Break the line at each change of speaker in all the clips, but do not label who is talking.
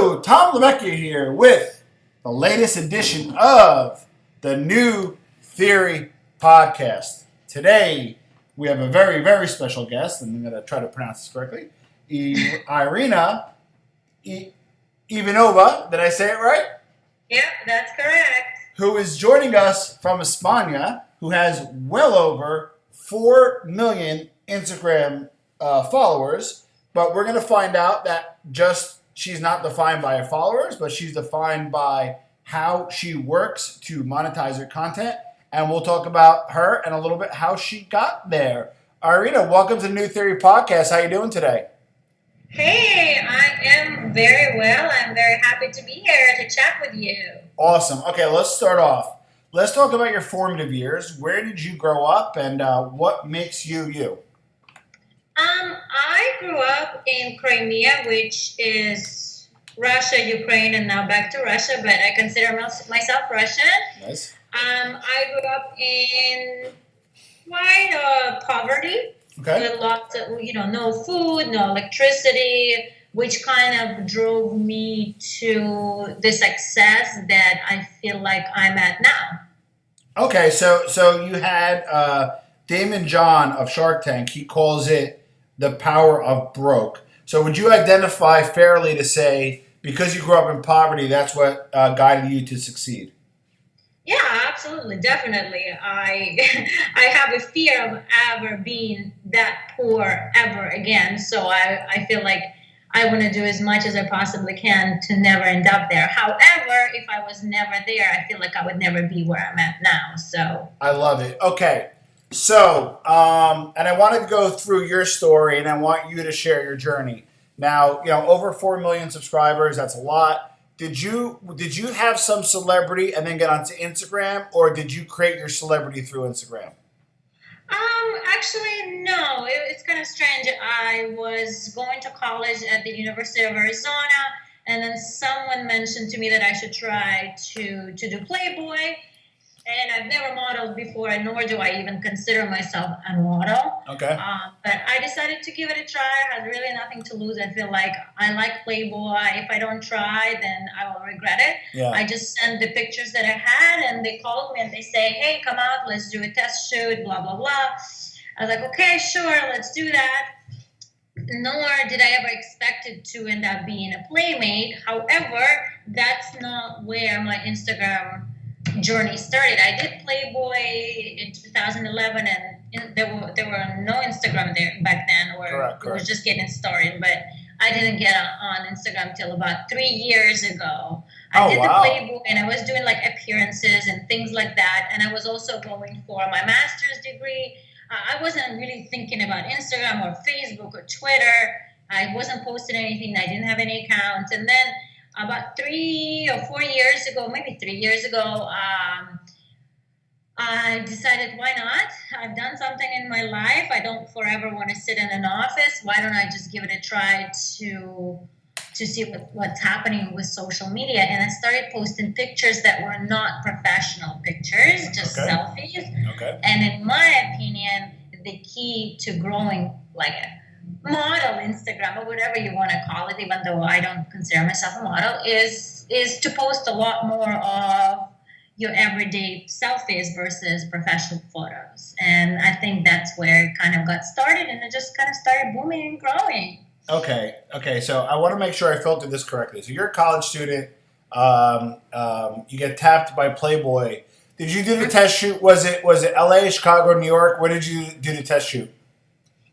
Hello, Tom LeVecchia here with the latest edition of the New Theory Podcast. Today, we have a very, very special guest, and I'm going to try to pronounce this correctly, Iryna Ivanova. Did I say it right?
Yep, that's correct.
Who is joining us from España, who has well over 4 million Instagram followers. But we're going to find out that she's not defined by her followers, but she's defined by how she works to monetize her content. And we'll talk about her and a little bit how she got there. Iryna, welcome to the New Theory Podcast. How are you doing today?
Hey, I am very well. I'm very happy to be here to chat with you.
Awesome. Okay, let's start off. Let's talk about your formative years. Where did you grow up and what makes you you?
I grew up in Crimea, which is Russia, Ukraine, and now back to Russia, but I consider myself Russian.
Nice.
I grew up in quite poverty.
Okay.
With lots of, no food, no electricity, which kind of drove me to the success that I feel like I'm at now.
Okay, so you had Damon John of Shark Tank. He calls it the power of broke. So would you identify fairly to say, because you grew up in poverty, that's what guided you to succeed?
Yeah, absolutely, definitely. I have a fear of ever being that poor ever again. So I feel like I want to do as much as I possibly can to never end up there. However, if I was never there, I feel like I would never be where I'm at now. So
I love it. Okay. So, and I wanted to go through your story, and I want you to share your journey. Now, over 4 million subscribers, that's a lot. Did you have some celebrity and then get onto Instagram, or did you create your celebrity through Instagram?
Actually, no. It's kind of strange. I was going to college at the University of Arizona, and then someone mentioned to me that I should try to do Playboy. And I've never modeled before, nor do I even consider myself a model.
Okay.
But I decided to give it a try. I had really nothing to lose. I feel like I like Playboy. If I don't try, then I will regret it.
Yeah.
I just sent the pictures that I had, and they called me and they say, hey, come out, let's do a test shoot, blah, blah, blah. I was like, okay, sure, let's do that. Nor did I ever expect it to end up being a Playmate. However, that's not where my Instagram journey started. I did Playboy in 2011, and there were no Instagram there back then, or
correct.
It was just getting started. But I didn't get on Instagram till about 3 years ago. I did the Playboy, and I was doing like appearances and things like that. And I was also going for my master's degree. I wasn't really thinking about Instagram or Facebook or Twitter. I wasn't posting anything. I didn't have any accounts. And then about 3 or 4 years ago, maybe 3 years ago, I decided, why not? I've done something in my life. I don't forever want to sit in an office. Why don't I just give it a try to see what's happening with social media? And I started posting pictures that were not professional pictures, just selfies.
Okay.
And in my opinion, the key to growing like a model Instagram or whatever you want to call it, even though I don't consider myself a model, is to post a lot more of your everyday selfies versus professional photos. And I think that's where it kind of got started, and it just kind of started booming and growing.
Okay. So I want to make sure I filtered this correctly. So you're a college student. You get tapped by Playboy. Did you do the test shoot? Was it LA, Chicago, New York? Where did you do the test shoot?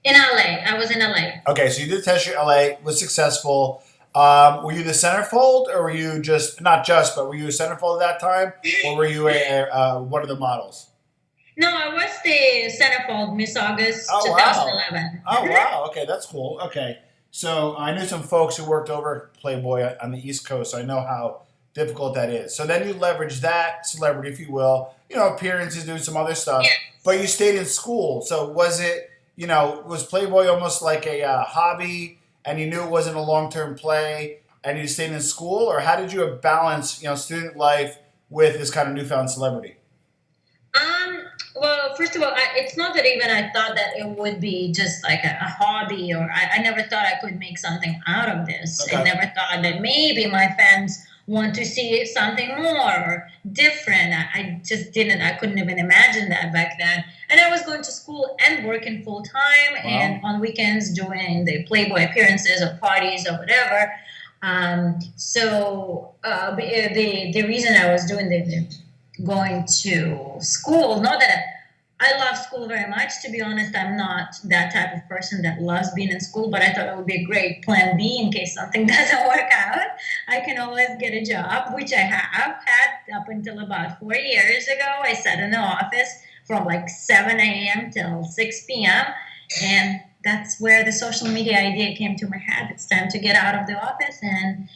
In LA. I was in LA.
Okay, so you did the test shoot in LA, was successful. Were you the centerfold, or were you but were you a centerfold at that time, or were you one of the models?
No, I was the centerfold Miss August 2011.
Wow. Oh, wow. Okay, that's cool. Okay. So I knew some folks who worked over Playboy on the East Coast, so I know how difficult that is. So then you leveraged that celebrity, if you will, appearances, doing some other stuff,
yes.
But you stayed in school. So was it, was Playboy almost like a hobby, and you knew it wasn't a long-term play, and you stayed in school? Or how did you balance, student life with this kind of newfound celebrity?
Well, first of all, it's not that even I thought that it would be just like a hobby, or I never thought I could make something out of this. I
Okay.
never thought that maybe my fans want to see something more or different. I just didn't, I couldn't even imagine that back then. And I was going to school and working full time and on weekends doing the Playboy appearances or parties or whatever. The reason I was doing the going to school. Not that I love school very much. To be honest, I'm not that type of person that loves being in school, but I thought it would be a great plan B in case something doesn't work out. I can always get a job, which I have had up until about 4 years ago. I sat in the office from like 7 a.m. till 6 p.m. And that's where the social media idea came to my head. It's time to get out of the office and,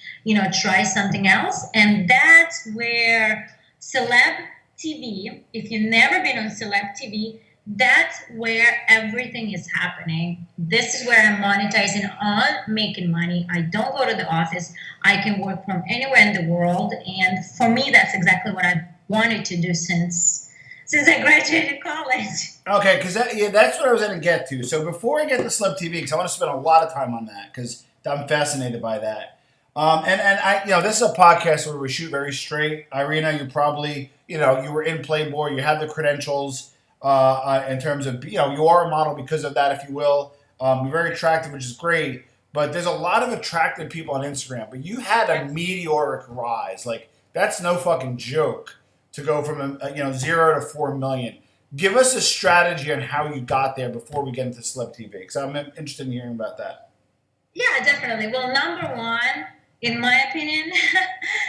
try something else. And that's where Celeb TV, if you've never been on Celeb TV, that's where everything is happening. This is where I'm monetizing on making money. I don't go to the office. I can work from anywhere in the world. And for me, that's exactly what I wanted to do since I graduated college.
Okay, because that's what I was going to get to. So before I get to CelebTV, because I want to spend a lot of time on that, because I'm fascinated by that. And I, this is a podcast where we shoot very straight. Iryna, you probably, you were in Playboy, you have the credentials in terms of, you are a model because of that, if you will. You're very attractive, which is great. But there's a lot of attractive people on Instagram. But you had a meteoric rise. Like, that's no fucking joke to go from, 0 to 4 million. Give us a strategy on how you got there before we get into CelebTV, because I'm interested in hearing about that.
Yeah, definitely. Well, number one, in my opinion,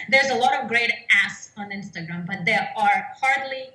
there's a lot of great ass on Instagram, but there are hardly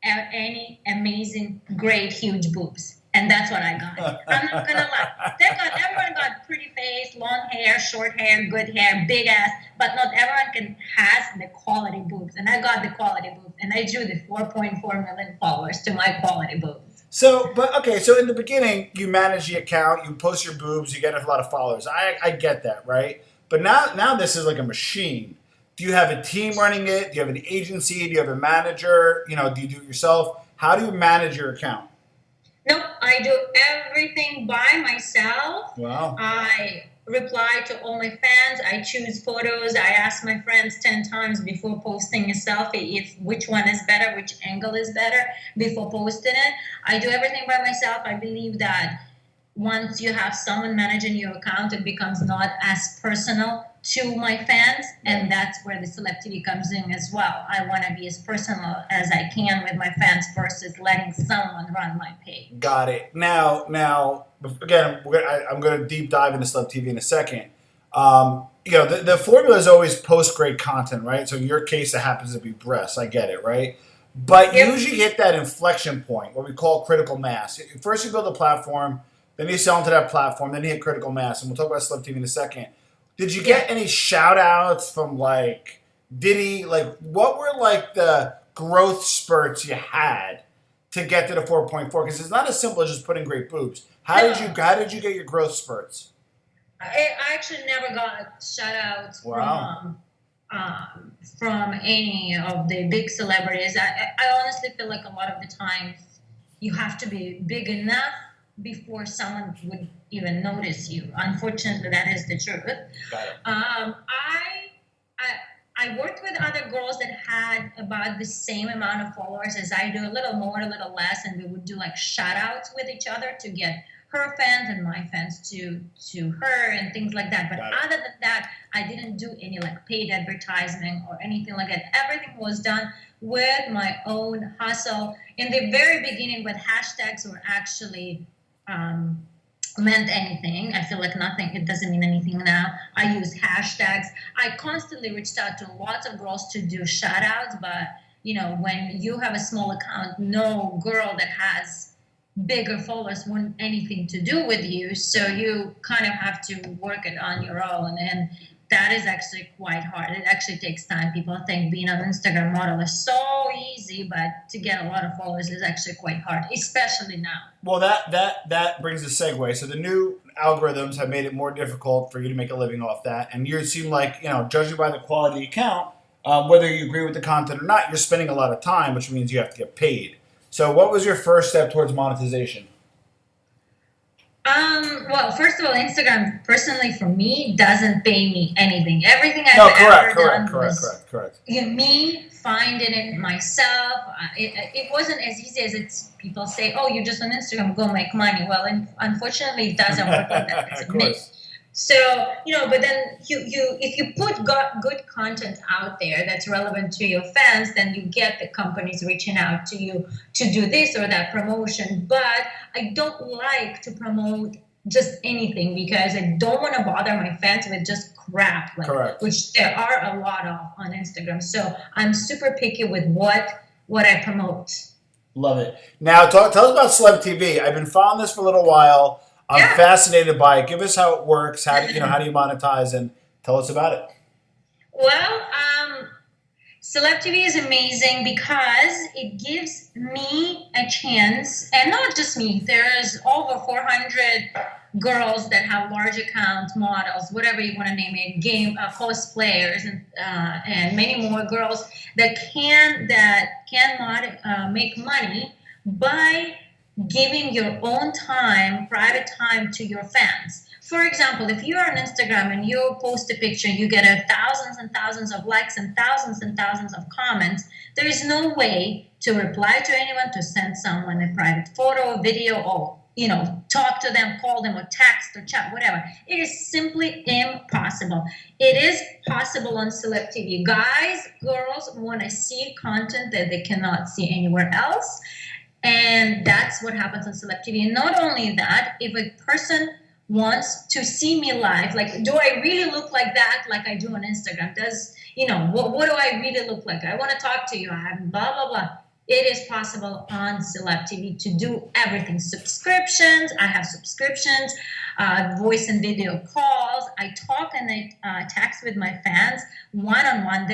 any amazing, great, huge boobs. And that's what I got. I'm not gonna lie. Everyone got pretty face, long hair, short hair, good hair, big ass, but not everyone has the quality boobs. And I got the quality boobs, and I drew the 4.4 million followers to my quality boobs.
So in the beginning, you manage the account, you post your boobs, you get a lot of followers. I get that, right? But now this is like a machine. Do you have a team running it? Do you have an agency? Do you have a manager? Do you do it yourself? How do you manage your account?
Nope, I do everything by myself.
Wow.
I reply to all my fans. I choose photos. I ask my friends 10 times before posting a selfie which one is better, which angle is better before posting it. I do everything by myself. I believe that once you have someone managing your account, it becomes not as personal to my fans, and that's where the CelebTV comes in as well. I want to be as personal as I can with my fans versus letting someone run my page.
Got it. Now, again, I'm going to deep dive into CelebTV in a second. The formula is always post great content, right? So in your case, it happens to be breasts. I get it, right? But you usually hit that inflection point, what we call critical mass. First, you build a platform, then you sell into that platform, then you hit critical mass, and we'll talk about CelebTV in a second. Did you get any shout outs from Diddy? What were the growth spurts you had to get to the 4.4? Because it's not as simple as just putting great boobs. How did you get your growth spurts?
I actually never got shout outs from any of the big celebrities. I honestly feel like a lot of the times you have to be big enough before someone would even notice you. Unfortunately, that is the truth.
Got it.
I worked with other girls that had about the same amount of followers as I do, a little more, a little less, and we would do shout outs with each other to get her fans and my fans to her and things like that. But other than that, I didn't do any paid advertising or anything like that. Everything was done with my own hustle. In the very beginning, when hashtags were actually meant anything. I feel like nothing, it doesn't mean anything now. I use hashtags. I constantly reached out to lots of girls to do shout outs, but when you have a small account, no girl that has bigger followers want anything to do with you. So you kind of have to work it on your own. And that is actually quite hard. It actually takes time. People think being an Instagram model is so easy, but to get a lot of followers is actually quite hard, especially now.
Well, that brings a segue. So the new algorithms have made it more difficult for you to make a living off that. And you seem like, judging by the quality account, whether you agree with the content or not, you're spending a lot of time, which means you have to get paid. So what was your first step towards monetization?
Well, first of all, Instagram personally for me doesn't pay me anything. Everything I've
No,
ever
correct,
done was
correct.
me finding it myself. It wasn't as easy as it's people say, oh, you're just on Instagram, go make money. Well, unfortunately, it doesn't work like that. It's
Of
a myth.
course.
So, but then if you put good content out there that's relevant to your fans, then you get the companies reaching out to you to do this or that promotion. But I don't like to promote just anything because I don't want to bother my fans with just crap,
Correct.
which there are a lot of on Instagram. So I'm super picky with what I promote.
Love it. Now, tell us about CelebTV. I've been following this for a little while. I'm fascinated by it. Give us how it works. How do you monetize, and tell us about it.
Well, CelebTV is amazing because it gives me a chance, and not just me. There's over 400 girls that have large accounts, models, whatever you want to name it, cosplayers, and many more girls that can make money by giving your own time, private time to your fans. For example, if you're on Instagram and you post a picture, you get thousands and thousands of likes and thousands of comments. There is no way to reply to anyone, to send someone a private photo, video, or talk to them, call them, or text or chat, whatever. It is simply impossible. It is possible on CelebTV. Guys, girls want to see content that they cannot see anywhere else. And that's what happens on CelebTV. And not only that, if a person wants to see me live, like, do I really look like that, like I do on Instagram? What do I really look like? I want to talk to you. I have blah, blah, blah. It is possible on CelebTV to do everything. Subscriptions, I have subscriptions, voice and video calls. I talk and I text with my fans one-on-one.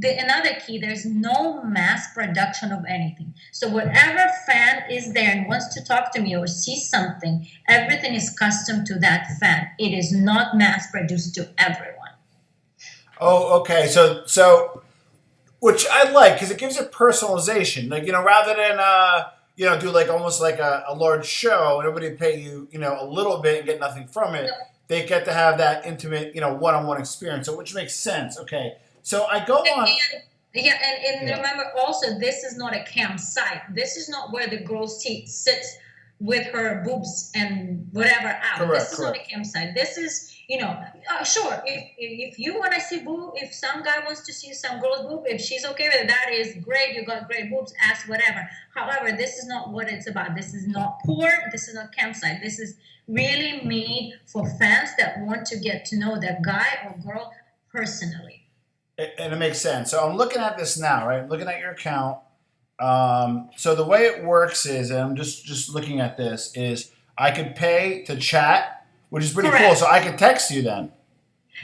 Another key, there's no mass production of anything. So whatever fan is there and wants to talk to me or see something, everything is custom to that fan. It is not mass produced to everyone.
Oh, okay. So which I like because it gives it personalization. Like, rather than do like almost like a large show and everybody pay you, a little bit and get nothing from it. They get to have that intimate, one-on-one experience. So which makes sense. Okay. So I go on.
And remember also, this is not a campsite. This is not where the girl sits with her boobs and whatever out. This is not a campsite. This is, sure, if you want to see boob, if some guy wants to see some girl's boob, if she's okay with it, that is great. You got great boobs, ass, whatever. However, this is not what it's about. This is not porn. This is not campsite. This is really made for fans that want to get to know that guy or girl personally.
And it makes sense. So I'm looking at this now, right? I'm looking at your account. So the way it works is, and I'm just looking at this, is I could pay to chat, which is pretty cool. So I could text you then.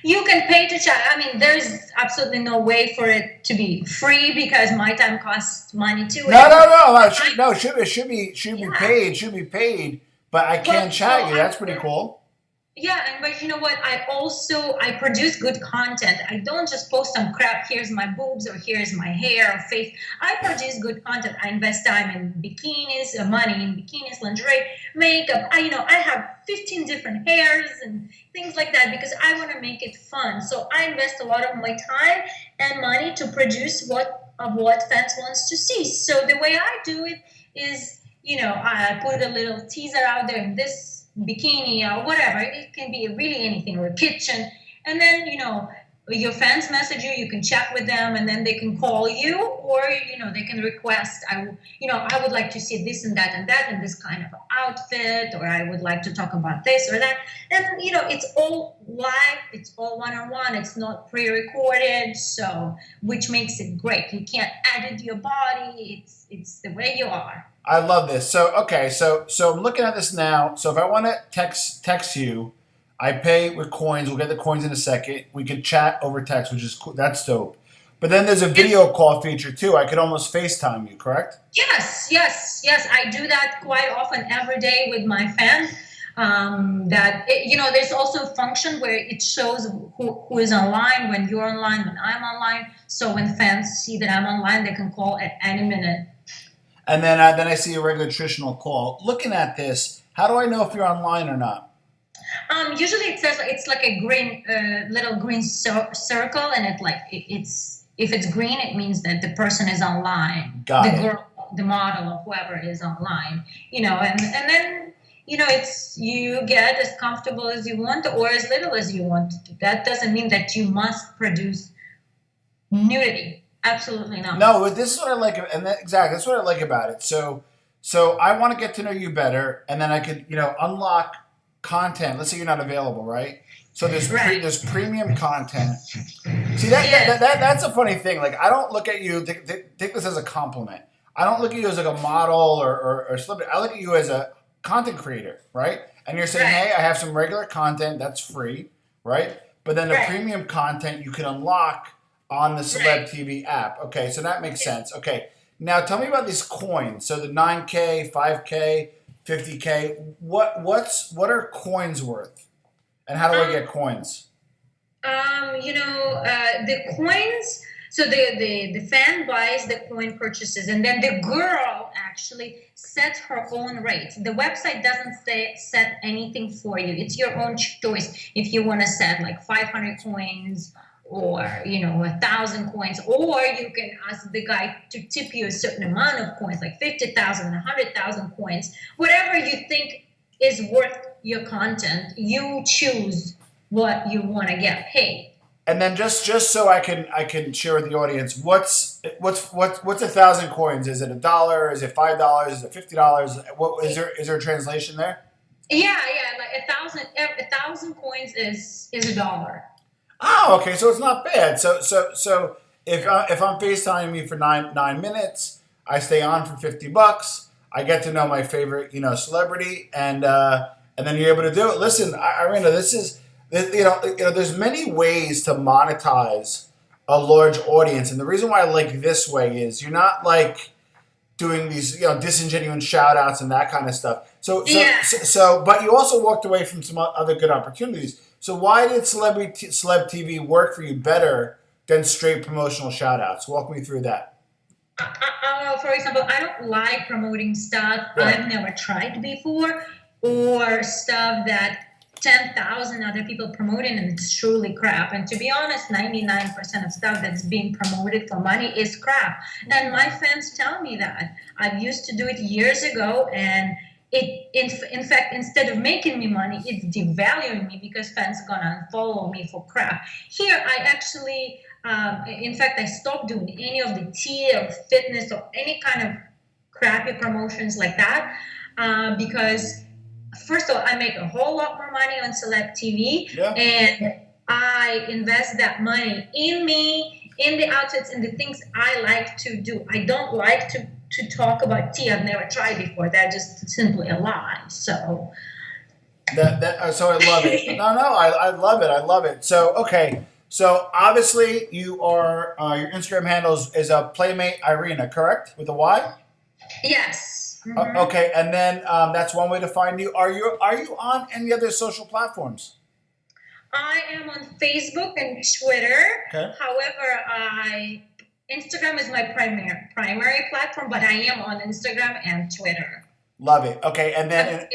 You can pay to chat. I mean, there's absolutely no way for it to be free because my time costs money too.
No. It should be paid. But I can chat you. That's pretty cool.
Yeah, but you know what? I produce good content. I don't just post some crap. Here's my boobs or here's my hair or face. I produce good content. I invest time in bikinis, money in bikinis, lingerie, makeup. I have 15 different hairs and things like that because I want to make it fun. So I invest a lot of my time and money to produce what fans wants to see. So the way I do it is, I put a little teaser out there in this bikini or whatever. It can be really anything, or a kitchen, and then your fans message you can chat with them, and then they can call you, or they can request, I would like to see this and that and this kind of outfit, or I would like to talk about this or that. And it's all live, it's all one-on-one, it's not pre-recorded, so which makes it great. You can't edit your body, it's the way you are.
I love this. So I'm looking at this now. So if I want to text you, I pay with coins. We'll get the coins in a second. We can chat over text, which is cool. That's dope. But then there's a video call feature too. I could almost FaceTime you, correct?
Yes. I do that quite often, every day with my fans. There's also a function where it shows who is online when you're online, when I'm online. So when fans see that I'm online, they can call at any minute.
then I see a regular traditional call. Looking at this, how do I know if you're online or not?
Usually it says it's like a green, little green circle, and it's if it's green, it means that the person is online.
Got
the
it.
girl, the model, or whoever is online. And then it's you get as comfortable as you want or as little as you want. That doesn't mean that you must produce nudity. Absolutely not.
No, this is what I like, and exactly that's what I like about it. So I want to get to know you better, and then I could unlock content. Let's say you're not available, right? So there's premium content. See that's a funny thing. Like I don't look at you take this as a compliment. I don't look at you as like a model or celebrity. I look at you as a content creator, right? And you're saying, hey, I have some regular content that's free, right? But then the premium content you can unlock on the CelebTV app. Okay, so that makes sense. Okay, now tell me about these coins. So the 9K, 5K, 50K. What are coins worth, and how do I get coins?
The coins. So the fan buys the coin purchases, and then the girl actually sets her own rates. The website doesn't set anything for you. It's your own choice if you want to set like 500 coins or 1,000 coins, or you can ask the guy to tip you a certain amount of coins, like 50,000, 100,000 coins, whatever you think is worth your content. You choose what you want to get paid.
And then just so I can share with the audience, what's 1,000 coins? Is it $1? Is it $5? Is it $50? What is there a translation there?
Yeah, like 1,000 coins is $1.
Oh, okay, so it's not bad. So if I'm FaceTiming you for nine minutes, I stay on for $50. I get to know my favorite celebrity, and then you're able to do it. Listen, Iryna, this is. There's many ways to monetize a large audience, and the reason why I like this way is you're not like doing these disingenuous shout outs and that kind of stuff. So but you also walked away from some other good opportunities. So why did CelebTV work for you better than straight promotional shout outs? Walk me through that.
For example, I don't like promoting stuff I've never tried before, or stuff that 10,000 other people promoting, and it's truly crap. And to be honest, 99% of stuff that's being promoted for money is crap. And my fans tell me that. I used to do it years ago, and in fact, instead of making me money, it's devaluing me because fans are gonna unfollow me for crap. Here, I actually, in fact, I stopped doing any of the tea or fitness or any kind of crappy promotions like that because first of all, I make a whole lot more money on CelebTV, and I invest that money in me, in the outfits, and the things I like to do. I don't like to talk about tea. I've never tried before. That's just simply a lie. So
so I love it. No, I love it. I love it. So okay. So obviously you are your Instagram handle is a Playmate Iryna, correct? With a Y?
Yes. Mm-hmm.
Okay, and then that's one way to find you. Are you on any other social platforms?
I am on Facebook and Twitter.
Okay.
However, Instagram is my primary platform, but I am on Instagram and Twitter.
Love it. Okay, and then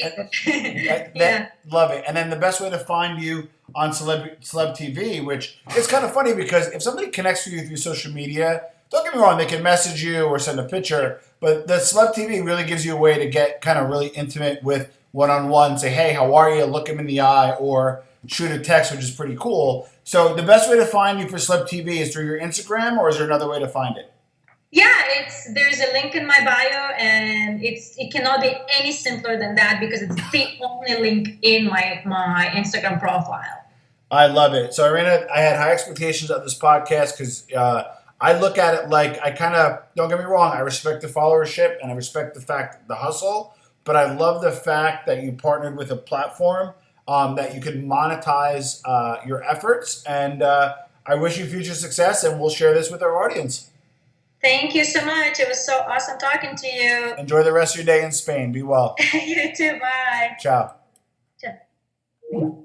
love it. And then the best way to find you on CelebTV, which is kind of funny because if somebody connects with you through social media, don't get me wrong, they can message you or send a picture, but the CelebTV really gives you a way to get kind of really intimate with one-on-one, say, hey, how are you? Look them in the eye, or shoot a text, which is pretty cool. So the best way to find you for CelebTV is through your Instagram, or is there another way to find it?
Yeah, there's a link in my bio, and it cannot be any simpler than that because it's the only link in my Instagram profile.
I love it. So Iryna, I had high expectations of this podcast because I look at it like I kind of, don't get me wrong, I respect the followership and I respect the hustle, but I love the fact that you partnered with a platform that you can monetize your efforts, and I wish you future success, and we'll share this with our audience.
Thank you so much. It was so awesome talking to you.
Enjoy the rest of your day in Spain. Be well.
You too. Bye.
Ciao.
Ciao.